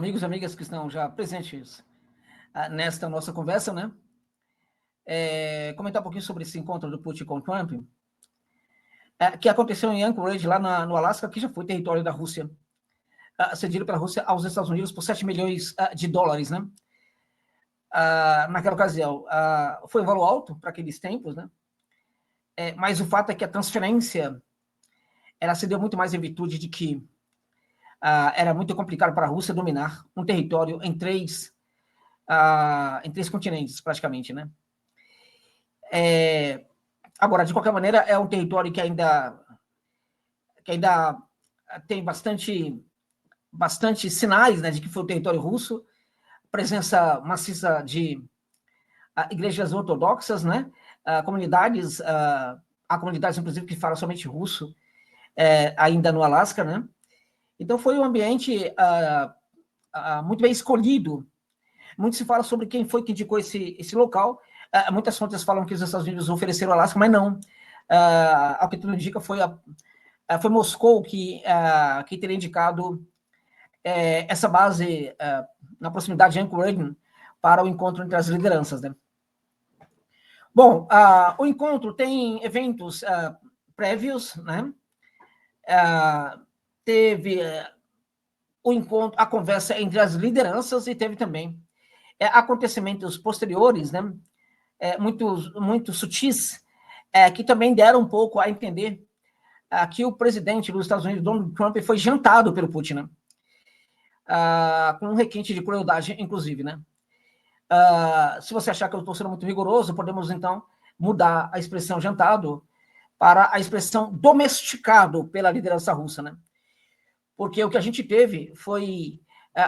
Amigos e amigas que estão já presentes nesta nossa conversa, né? Comentar um pouquinho sobre esse encontro do Putin com o Trump, que aconteceu em Anchorage, lá no Alasca, que já foi território da Rússia, cedido pela Rússia aos Estados Unidos por 7 milhões de dólares, né? Naquela ocasião, foi um valor alto para aqueles tempos, né? Mas o fato é que a transferência ela se deu muito mais em virtude de que era muito complicado para a Rússia dominar um território em três continentes, praticamente, né? Agora, de qualquer maneira, é um território que ainda tem bastante sinais, né, de que foi o território russo, presença maciça de igrejas ortodoxas, né, comunidades, há comunidades, inclusive, que falam somente russo, ainda no Alasca, né? Então, foi um ambiente muito bem escolhido. Muito se fala sobre quem foi que indicou esse local. Muitas fontes falam que os Estados Unidos ofereceram o Alasca, mas não. Ao que tudo indica, foi Moscou que teria indicado essa base na proximidade de Anchorage para o encontro entre as lideranças, né? Bom, o encontro tem eventos prévios, né? Teve o encontro, a conversa entre as lideranças e teve também acontecimentos posteriores, né? Muito sutis, que também deram um pouco a entender que o presidente dos Estados Unidos, Donald Trump, foi jantado pelo Putin, né? Com um requinte de crueldade, inclusive, né? Se você achar que eu estou sendo muito rigoroso, podemos, então, mudar a expressão jantado para a expressão domesticado pela liderança russa, né? Porque o que a gente teve foi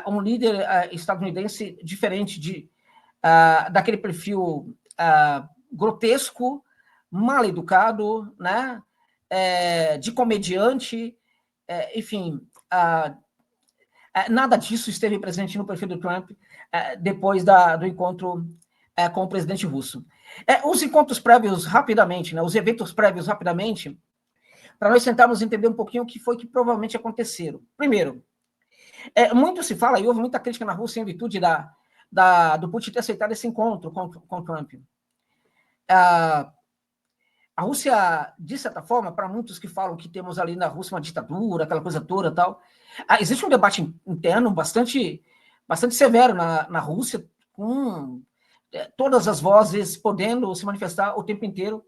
um líder estadunidense diferente daquele perfil grotesco, mal educado, né? De comediante, enfim, nada disso esteve presente no perfil do Trump depois do encontro com o presidente russo. Os encontros prévios, rapidamente, né? Os eventos prévios, rapidamente, para nós tentarmos entender um pouquinho o que foi que provavelmente aconteceram. Primeiro, muito se fala, e houve muita crítica na Rússia em virtude do Putin ter aceitado esse encontro com Trump. A Rússia, de certa forma, para muitos que falam que temos ali na Rússia uma ditadura, aquela coisa toda e tal, existe um debate interno bastante severo na Rússia, com todas as vozes podendo se manifestar o tempo inteiro.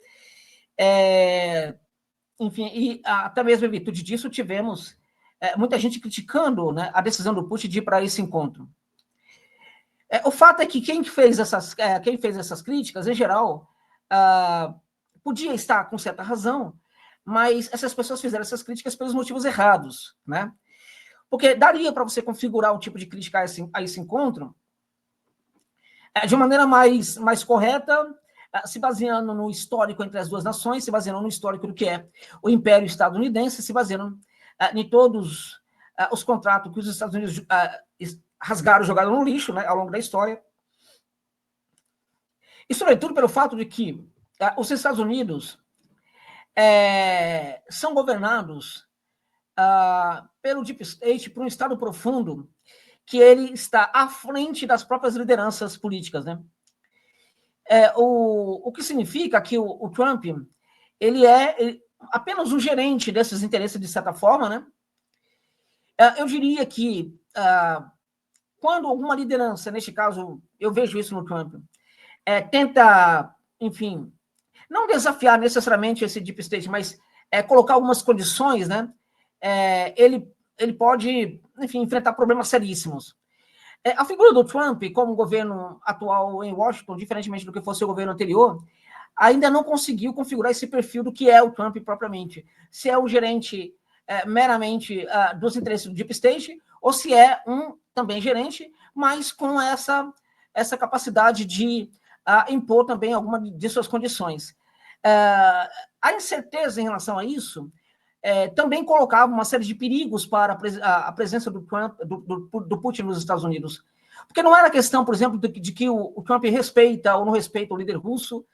Enfim, e até mesmo em virtude disso, tivemos muita gente criticando, né, a decisão do Putin de ir para esse encontro. O fato é que quem fez essas críticas, em geral, podia estar com certa razão, mas essas pessoas fizeram essas críticas pelos motivos errados, né? Porque daria para você configurar um tipo de crítica a esse encontro de uma maneira mais correta, se baseando no histórico entre as duas nações, se baseando no histórico do que é o Império Estadunidense, se baseando em todos os contratos que os Estados Unidos rasgaram, jogaram no lixo, né, ao longo da história. E, sobretudo, pelo fato de que os Estados Unidos são governados pelo Deep State, por um Estado profundo, que ele está à frente das próprias lideranças políticas, né? O que significa que o Trump ele é apenas um gerente desses interesses, de certa forma, né? Eu diria que quando alguma liderança, neste caso, eu vejo isso no Trump, tenta, enfim, não desafiar necessariamente esse Deep State, mas colocar algumas condições, né? Ele pode, enfim, enfrentar problemas seríssimos. A figura do Trump, como governo atual em Washington, diferentemente do que fosse o governo anterior, ainda não conseguiu configurar esse perfil do que é o Trump propriamente. Se é um gerente meramente dos interesses do Deep State, ou se é também gerente, mas com essa capacidade de impor também alguma de suas condições. A incerteza em relação a isso também colocava uma série de perigos para a presença do Trump, do Putin nos Estados Unidos. Porque não era questão, por exemplo, de que o Trump respeita ou não respeita o líder russo,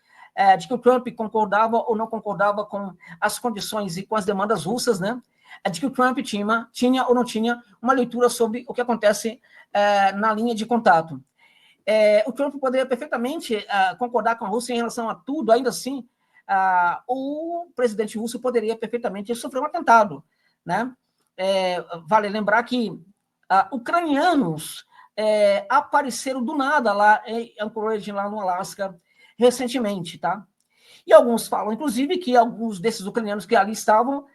de que o Trump concordava ou não concordava com as condições e com as demandas russas, né? de que o Trump tinha ou não tinha uma leitura sobre o que acontece na linha de contato. O Trump poderia perfeitamente concordar com a Rússia em relação a tudo, ainda assim, o presidente russo poderia perfeitamente sofrer um atentado, né? Vale lembrar que ucranianos apareceram do nada lá em Anchorage, lá no Alasca, recentemente, tá? E alguns falam, inclusive, que alguns desses ucranianos que ali estavam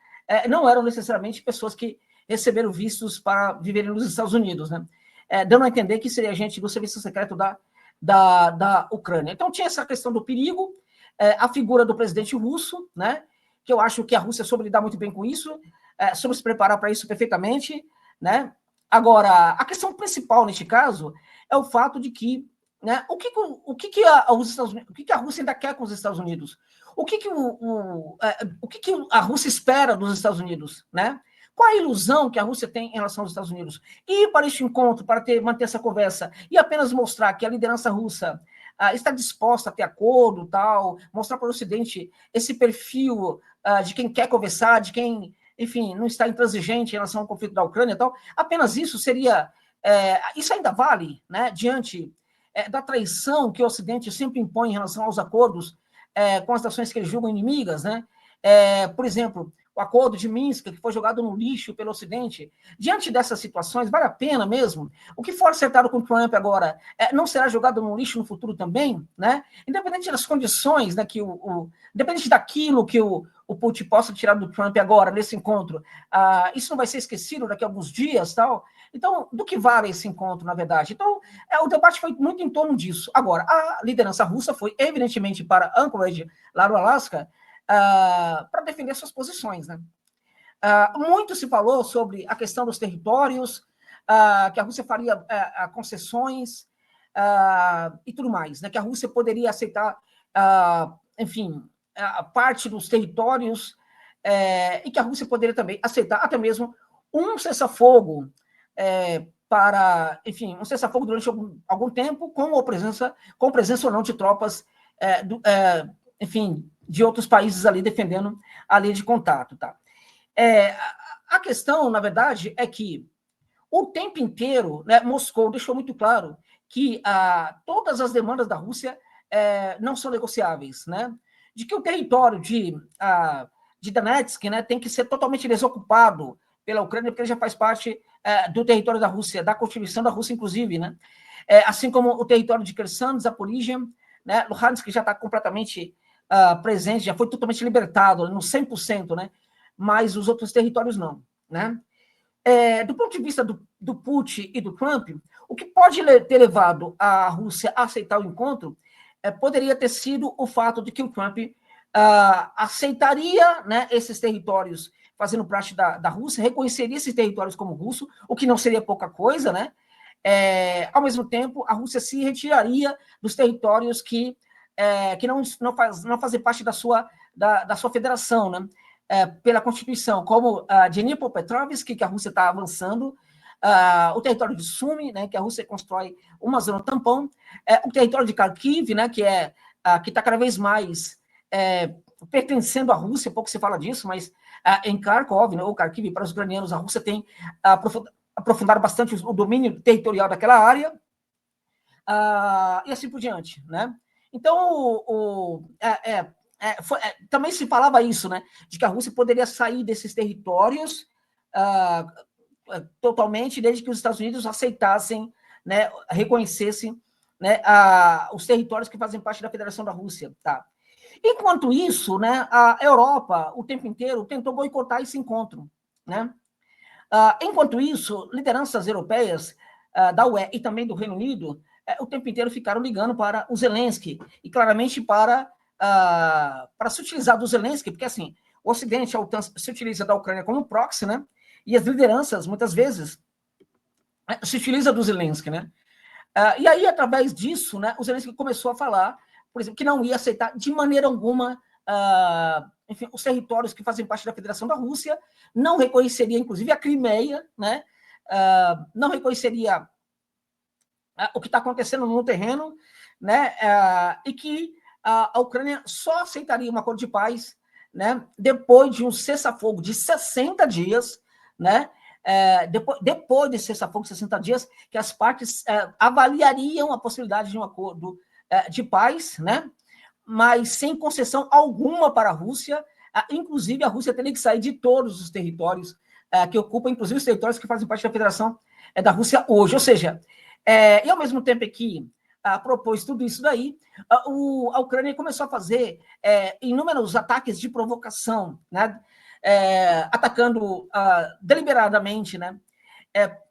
não eram necessariamente pessoas que receberam vistos para viverem nos Estados Unidos, né? Dando a entender que seria gente do serviço secreto da Ucrânia. Então, tinha essa questão do perigo, a figura do presidente russo, né? Que eu acho que a Rússia soube lidar muito bem com isso, soube se preparar para isso perfeitamente, né? Agora, a questão principal neste caso é o fato de que, né, o que a Rússia ainda quer com os Estados Unidos? O que a Rússia espera dos Estados Unidos, né? Qual a ilusão que a Rússia tem em relação aos Estados Unidos? Ir para este encontro, para manter essa conversa, e apenas mostrar que a liderança russa está disposta a ter acordo, tal, mostrar para o Ocidente esse perfil de quem quer conversar, de quem, enfim, não está intransigente em relação ao conflito da Ucrânia e tal, apenas isso seria... isso ainda vale, né, diante da traição que o Ocidente sempre impõe em relação aos acordos com as nações que eles julgam inimigas, né? Por exemplo, o acordo de Minsk, que foi jogado no lixo pelo Ocidente. Diante dessas situações, vale a pena mesmo? O que for acertado com Trump agora não será jogado no lixo no futuro também, né? Independente das condições, né, independente daquilo que o Putin possa tirar do Trump agora, nesse encontro, isso não vai ser esquecido daqui a alguns dias, tal. Então, do que vale esse encontro, na verdade? Então, o debate foi muito em torno disso. Agora, a liderança russa foi, evidentemente, para Anchorage, lá no Alasca, para defender suas posições, né? Muito se falou sobre a questão dos territórios, que a Rússia faria concessões e tudo mais, né? Que a Rússia poderia aceitar, enfim, parte dos territórios e que a Rússia poderia também aceitar até mesmo um cessar-fogo para, enfim, um cessar-fogo durante algum tempo, com presença ou não de tropas, enfim, de outros países ali defendendo a linha de contato, tá? A questão, na verdade, é que o tempo inteiro, né, Moscou deixou muito claro que todas as demandas da Rússia não são negociáveis, né? De que o território de Donetsk, né, tem que ser totalmente desocupado pela Ucrânia, porque ele já faz parte do território da Rússia, da Constituição da Rússia, inclusive, né? Assim como o território de Kherson, Zaporizhia, né? Luhansk já está completamente presente, já foi totalmente libertado, no 100%, né? Mas os outros territórios não, né? Do ponto de vista do Putin e do Trump, o que pode ter levado a Rússia a aceitar o encontro poderia ter sido o fato de que o Trump aceitaria, né, esses territórios fazendo parte da Rússia, reconheceria esses territórios como russo, o que não seria pouca coisa, né? Ao mesmo tempo, a Rússia se retiraria dos territórios que não fazem parte da sua federação, né? Pela Constituição, como Dnipropetrovsk, que a Rússia está avançando, o território de Sumy, né, que a Rússia constrói uma zona tampão, o território de Kharkiv, né, que está cada vez mais pertencendo à Rússia, pouco se fala disso, mas em Kharkov, né, ou Kharkiv, para os ucranianos, a Rússia tem aprofundado bastante o domínio territorial daquela área, e assim por diante, né? Então, também se falava isso, né? De que a Rússia poderia sair desses territórios totalmente, desde que os Estados Unidos aceitassem, né, reconhecessem, né, os territórios que fazem parte da Federação da Rússia, tá? Enquanto isso, né, a Europa, o tempo inteiro, tentou boicotar esse encontro, né? Enquanto isso, lideranças europeias da UE e também do Reino Unido o tempo inteiro ficaram ligando para o Zelensky, e claramente para se utilizar do Zelensky, porque assim, o Ocidente se utiliza da Ucrânia como proxy, né? E as lideranças, muitas vezes, se utiliza do Zelensky, né? E aí, através disso, né, o Zelensky começou a falar, por exemplo, que não ia aceitar de maneira alguma enfim, os territórios que fazem parte da Federação da Rússia, não reconheceria, inclusive, a Crimeia, né? Não reconheceria o que está acontecendo no terreno, né? E que a Ucrânia só aceitaria um acordo de paz, né, depois de um cessar-fogo de 60 dias, né, depois de cessar-fogo de 60 dias, que as partes avaliariam a possibilidade de um acordo de paz, né, mas sem concessão alguma para a Rússia. Inclusive, a Rússia teria que sair de todos os territórios que ocupam, inclusive os territórios que fazem parte da Federação da Rússia hoje. Ou seja, e ao mesmo tempo que propôs tudo isso daí, a Ucrânia começou a fazer inúmeros ataques de provocação, né, atacando deliberadamente, né,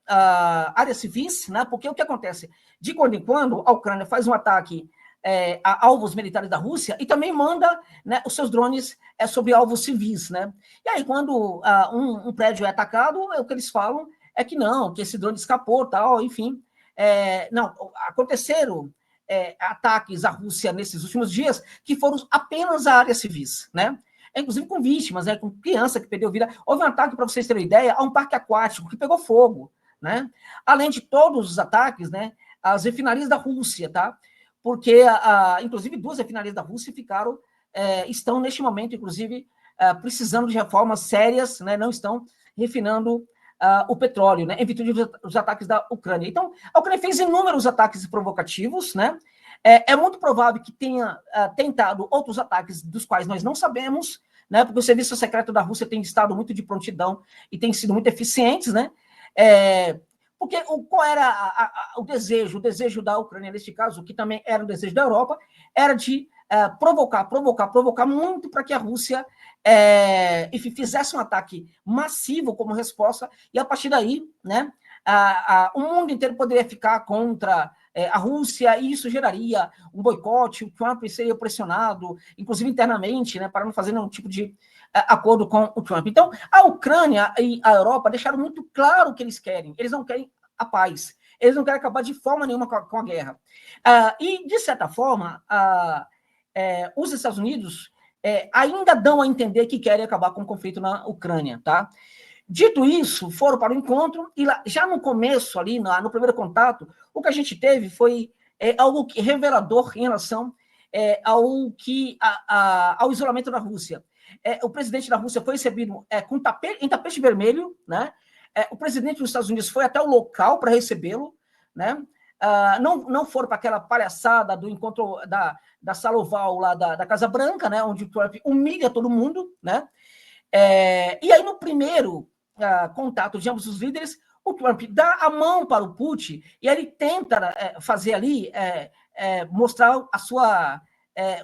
áreas civis, né, porque o que acontece? De quando em quando, a Ucrânia faz um ataque a alvos militares da Rússia e também manda, né, os seus drones sobre alvos civis, né? E aí, quando um prédio é atacado, o que eles falam é que não, que esse drone escapou, tal, enfim. Não, aconteceram ataques à Rússia nesses últimos dias que foram apenas a áreas civis, né? Inclusive com vítimas, né, com criança que perdeu vida. Houve um ataque, para vocês terem uma ideia, a um parque aquático que pegou fogo, né? Além de todos os ataques, né, às refinarias da Rússia, tá? Porque, inclusive, 2 refinarias da Rússia estão, neste momento, inclusive, precisando de reformas sérias, né, não estão refinando o petróleo, né, em virtude dos ataques da Ucrânia. Então, a Ucrânia fez inúmeros ataques provocativos, né, é muito provável que tenha tentado outros ataques dos quais nós não sabemos, né, porque o serviço secreto da Rússia tem estado muito de prontidão e tem sido muito eficientes, né, porque qual era o desejo da Ucrânia, neste caso, que também era o desejo da Europa, era de provocar muito para que a Rússia fizesse um ataque massivo como resposta, e a partir daí, né, o mundo inteiro poderia ficar contra a Rússia, e isso geraria um boicote, o Trump seria pressionado, inclusive internamente, né, para não fazer nenhum tipo de acordo com o Trump. Então, a Ucrânia e a Europa deixaram muito claro o que eles querem. Eles não querem a paz. Eles não querem acabar de forma nenhuma com a guerra. E, de certa forma, os Estados Unidos ainda dão a entender que querem acabar com o conflito na Ucrânia, tá? Dito isso, foram para o encontro, e lá, já no começo, ali, no primeiro contato, o que a gente teve foi algo revelador em relação ao isolamento da Rússia. O presidente da Rússia foi recebido em tapete vermelho, né? O presidente dos Estados Unidos foi até o local para recebê-lo, né? Não foram para aquela palhaçada do encontro da sala oval lá da Casa Branca, né? Onde o Trump humilha todo mundo, né? E aí, no primeiro contato de ambos os líderes, o Trump dá a mão para o Putin e ele tenta fazer ali, mostrar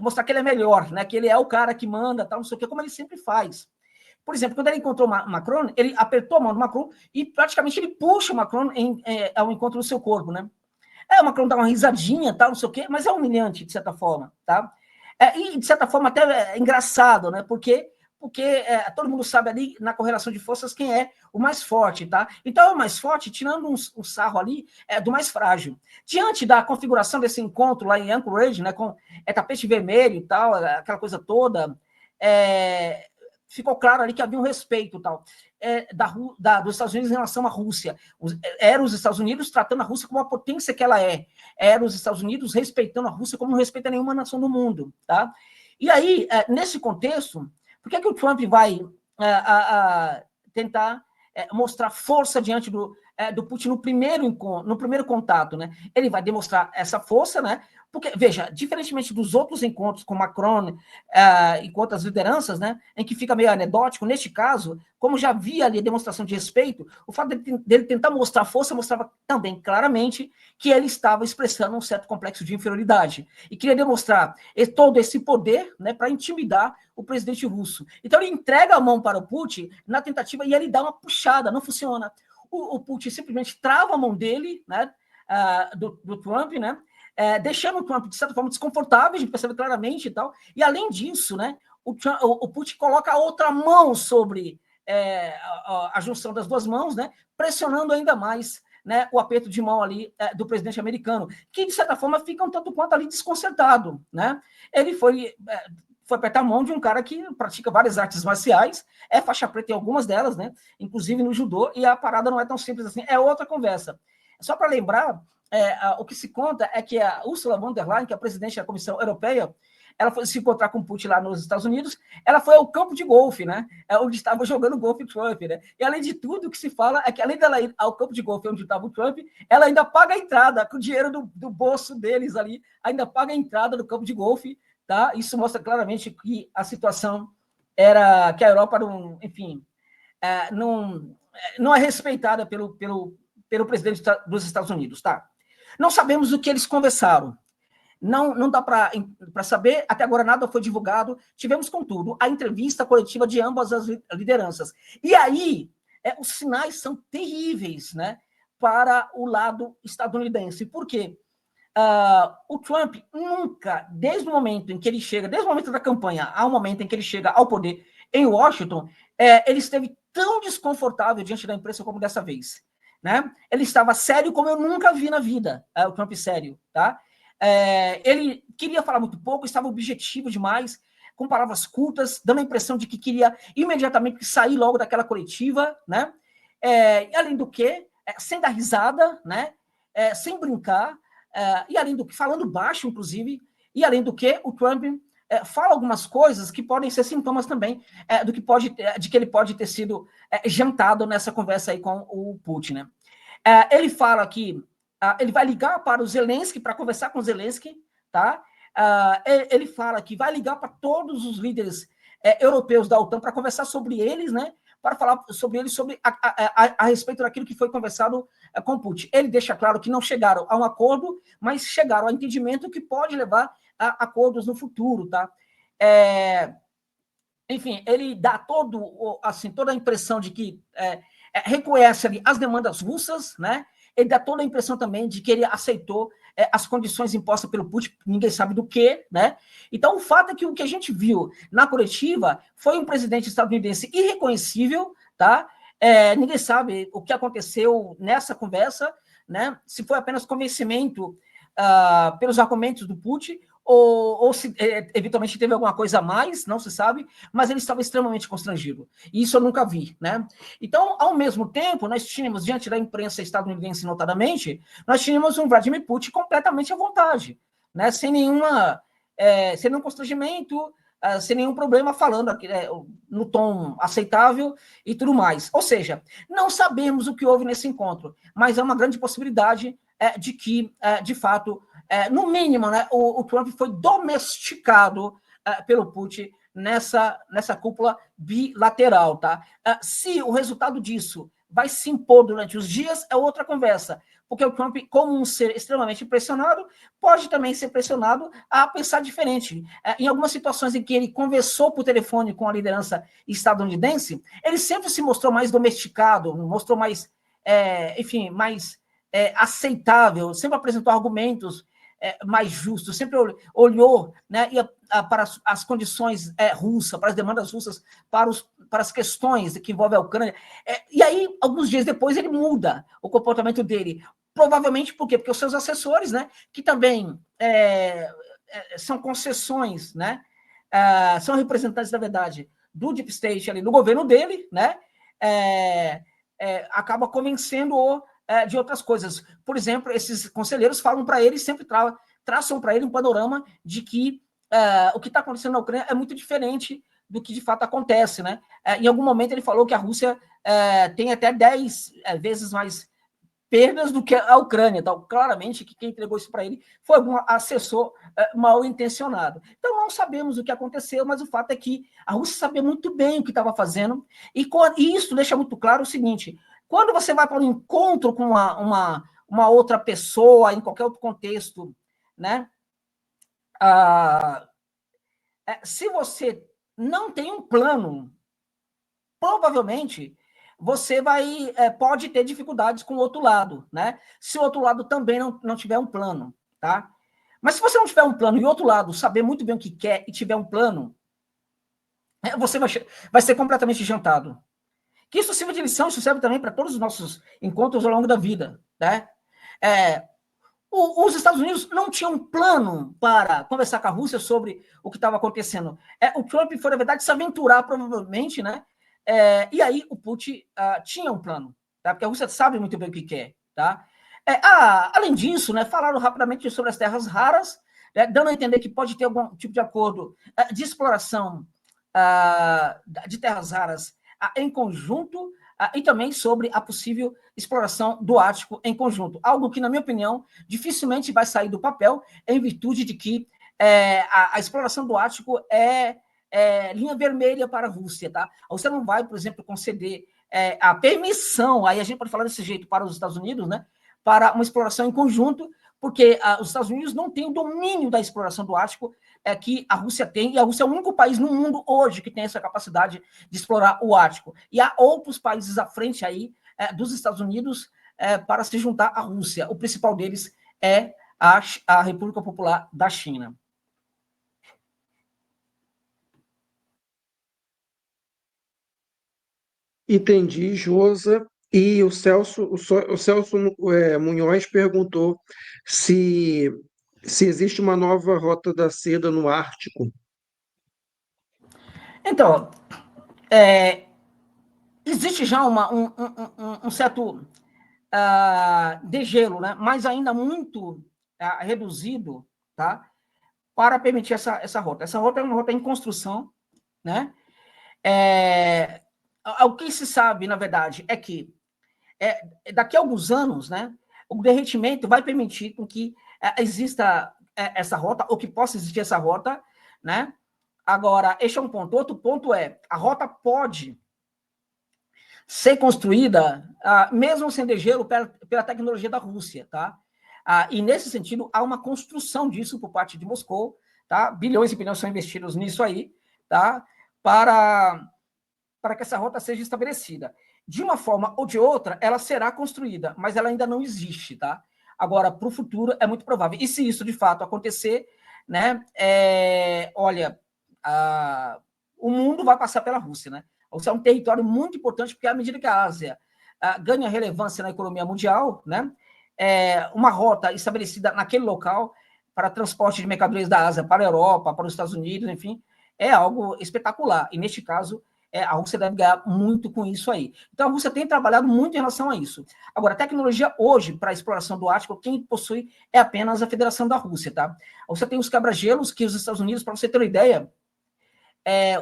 mostrar que ele é melhor, né? Que ele é o cara que manda, tal, não sei o quê, como ele sempre faz. Por exemplo, quando ele encontrou Macron, ele apertou a mão do Macron e praticamente ele puxa o Macron ao encontro do seu corpo, né? O Macron dá uma risadinha, tal, não sei o quê, mas é humilhante, de certa forma, tá? E, de certa forma, até engraçado, né? Porque todo mundo sabe ali, na correlação de forças, quem é o mais forte, tá? Então, é o mais forte, tirando um sarro ali, do mais frágil. Diante da configuração desse encontro lá em Anchorage, né, com tapete vermelho e tal, aquela coisa toda, ficou claro ali que havia um respeito tal, dos Estados Unidos em relação à Rússia. Eram os Estados Unidos tratando a Rússia como a potência que ela é. Eram os Estados Unidos respeitando a Rússia como não respeita nenhuma nação do mundo, tá? E aí, nesse contexto, por que o Trump vai tentar mostrar força diante do Putin no primeiro contato, né? Ele vai demonstrar essa força, né? Porque, veja, diferentemente dos outros encontros com Macron e com outras lideranças, né, em que fica meio anedótico, neste caso, como já havia ali a demonstração de respeito, o fato dele tentar mostrar força mostrava também claramente que ele estava expressando um certo complexo de inferioridade e queria demonstrar todo esse poder, né, para intimidar o presidente russo. Então ele entrega a mão para o Putin na tentativa e ele dá uma puxada, não funciona. O Putin simplesmente trava a mão dele, né, do Trump, né, deixando o Trump, de certa forma, desconfortável, a gente percebe claramente e tal. E, além disso, né, o Putin coloca a outra mão sobre a junção das duas mãos, né, pressionando ainda mais, né, o aperto de mão ali do presidente americano, que, de certa forma, fica um tanto quanto ali desconcertado. Né? Ele foi apertar a mão de um cara que pratica várias artes marciais, é faixa preta em algumas delas, né, inclusive no judô, e a parada não é tão simples assim, é outra conversa. Só para lembrar, o que se conta é que a Ursula von der Leyen, que é a presidente da Comissão Europeia, ela foi se encontrar com o Putin lá nos Estados Unidos, ela foi ao campo de golfe, né? Onde estava jogando golfe Trump, né? E além de tudo, o que se fala é que além dela ir ao campo de golfe onde estava o Trump, ela ainda paga a entrada, com o dinheiro do bolso deles ali, ainda paga a entrada do campo de golfe, tá? Isso mostra claramente que a situação era que a Europa não, enfim, não é respeitada pelo presidente dos Estados Unidos, tá? Não sabemos o que eles conversaram. Não dá para saber, até agora nada foi divulgado. Tivemos, contudo, a entrevista coletiva de ambas as lideranças. E aí, os sinais são terríveis, né, para o lado estadunidense. Por quê? O Trump nunca, desde o momento em que ele chega, desde o momento da campanha ao momento em que ele chega ao poder em Washington, ele esteve tão desconfortável diante da imprensa como dessa vez, né? Ele estava sério como eu nunca vi na vida, o Trump sério, tá? Ele queria falar muito pouco, estava objetivo demais, com palavras curtas, dando a impressão de que queria imediatamente sair logo daquela coletiva, né? Além do que, sem dar risada, né? Sem brincar, e além do que, falando baixo, inclusive, e além do que, o Trump fala algumas coisas que podem ser sintomas também de que ele pode ter sido jantado nessa conversa aí com o Putin, né? Ele fala que ele vai ligar para o Zelensky, para conversar com o Zelensky, tá? Ele fala que vai ligar para todos os líderes europeus da OTAN para conversar sobre eles, né? Para falar sobre eles, a respeito daquilo que foi conversado com o Putin. Ele deixa claro que não chegaram a um acordo, mas chegaram a entendimento que pode levar a acordos no futuro, tá? Enfim, ele dá toda a impressão de que reconhece ali as demandas russas, né? Ele dá toda a impressão também de que ele aceitou as condições impostas pelo Putin, ninguém sabe do que, né? Então, o fato é que o que a gente viu na coletiva foi um presidente estadunidense irreconhecível, tá? Ninguém sabe o que aconteceu nessa conversa, né? Se foi apenas convencimento pelos argumentos do Putin, ou se eventualmente teve alguma coisa a mais, não se sabe, mas ele estava extremamente constrangido. E isso eu nunca vi, né? Então, ao mesmo tempo, nós tínhamos, diante da imprensa estadunidense, notadamente, nós tínhamos um Vladimir Putin completamente à vontade, né? Sem nenhum constrangimento, sem nenhum problema, falando no tom aceitável e tudo mais. Ou seja, não sabemos o que houve nesse encontro, mas é uma grande possibilidade de que, de fato, no mínimo, né, o Trump foi domesticado pelo Putin nessa cúpula bilateral, tá? Se o resultado disso vai se impor durante os dias, é outra conversa, porque o Trump, como um ser extremamente pressionado, pode também ser pressionado a pensar diferente. Em algumas situações em que ele conversou por telefone com a liderança estadunidense, ele sempre se mostrou mais domesticado, mostrou mais, enfim, mais aceitável, sempre apresentou argumentos mais justos, sempre olhou, né, para as condições russas, para as demandas russas, para as questões que envolvem a Ucrânia. E aí, alguns dias depois, ele muda o comportamento dele. Provavelmente por quê? Porque os seus assessores, né, que também são concessões, né, são representantes, na verdade, do Deep State ali, no governo dele, né, acaba convencendo-o de outras coisas. Por exemplo, esses conselheiros falam para ele, sempre traçam para ele um panorama de que o que está acontecendo na Ucrânia é muito diferente do que de fato acontece, né? Em algum momento ele falou que a Rússia tem até 10 vezes mais perdas do que a Ucrânia. Então, claramente, que quem entregou isso para ele foi algum assessor mal intencionado. Então, não sabemos o que aconteceu, mas o fato é que a Rússia sabia muito bem o que estava fazendo, e isso deixa muito claro o seguinte: quando você vai para um encontro com uma outra pessoa, em qualquer outro contexto, né? Se você não tem um plano, provavelmente você pode ter dificuldades com o outro lado, né? Se o outro lado também não tiver um plano, tá? Mas se você não tiver um plano e o outro lado saber muito bem o que quer e tiver um plano, você vai ser completamente jantado. Que isso sirva de lição, isso serve também para todos os nossos encontros ao longo da vida, né? Os Estados Unidos não tinham um plano para conversar com a Rússia sobre o que estava acontecendo. O Trump foi, na verdade, se aventurar, provavelmente, né? E aí o Putin tinha um plano, tá? Porque a Rússia sabe muito bem o que quer, tá? Além disso, né, falaram rapidamente sobre as terras raras, dando a entender que pode ter algum tipo de acordo de exploração de terras raras em conjunto, e também sobre a possível exploração do Ártico em conjunto. Algo que, na minha opinião, dificilmente vai sair do papel, em virtude de que a exploração do Ártico é linha vermelha para a Rússia. Tá? Você não vai, por exemplo, conceder a permissão, aí a gente pode falar desse jeito, para os Estados Unidos, né, para uma exploração em conjunto, porque os Estados Unidos não têm o domínio da exploração do Ártico que a Rússia tem, e a Rússia é o único país no mundo hoje que tem essa capacidade de explorar o Ártico. E há outros países à frente aí dos Estados Unidos para se juntar à Rússia. O principal deles é a República Popular da China. Entendi, Josa. E o Celso Munhoz perguntou se, se existe uma nova rota da seda no Ártico. Então, existe já um certo degelo, né? Mas ainda muito reduzido, tá? Para permitir essa rota. Essa rota é uma rota em construção, né? O que se sabe, na verdade, é que daqui a alguns anos, né, o derretimento vai permitir com que exista essa rota, ou que possa existir essa rota, né? Agora, este é um ponto. Outro ponto a rota pode ser construída mesmo sem degelo pela tecnologia da Rússia, tá? E nesse sentido, há uma construção disso por parte de Moscou, tá? Bilhões e bilhões são investidos nisso aí, tá? Para que essa rota seja estabelecida. De uma forma ou de outra, ela será construída, mas ela ainda não existe, tá? Agora, para o futuro, é muito provável. E se isso de fato acontecer, né? Olha, o mundo vai passar pela Rússia, né? A Rússia é um território muito importante, porque à medida que a Ásia ganha relevância na economia mundial, né? Uma rota estabelecida naquele local para transporte de mercadorias da Ásia para a Europa, para os Estados Unidos, enfim, é algo espetacular. E, neste caso, a Rússia deve ganhar muito com isso aí. Então, a Rússia tem trabalhado muito em relação a isso. Agora, a tecnologia hoje, para a exploração do Ártico, quem possui é apenas a Federação da Rússia, tá? A Rússia tem os quebra-gelos que os Estados Unidos, para você ter uma ideia,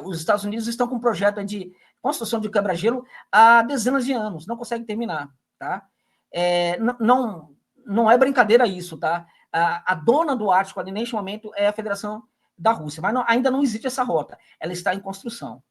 os Estados Unidos estão com um projeto de construção de quebra-gelo há dezenas de anos, não conseguem terminar, tá? Não é brincadeira isso, tá? A dona do Ártico ali, neste momento, é a Federação da Rússia, mas ainda não existe essa rota, ela está em construção.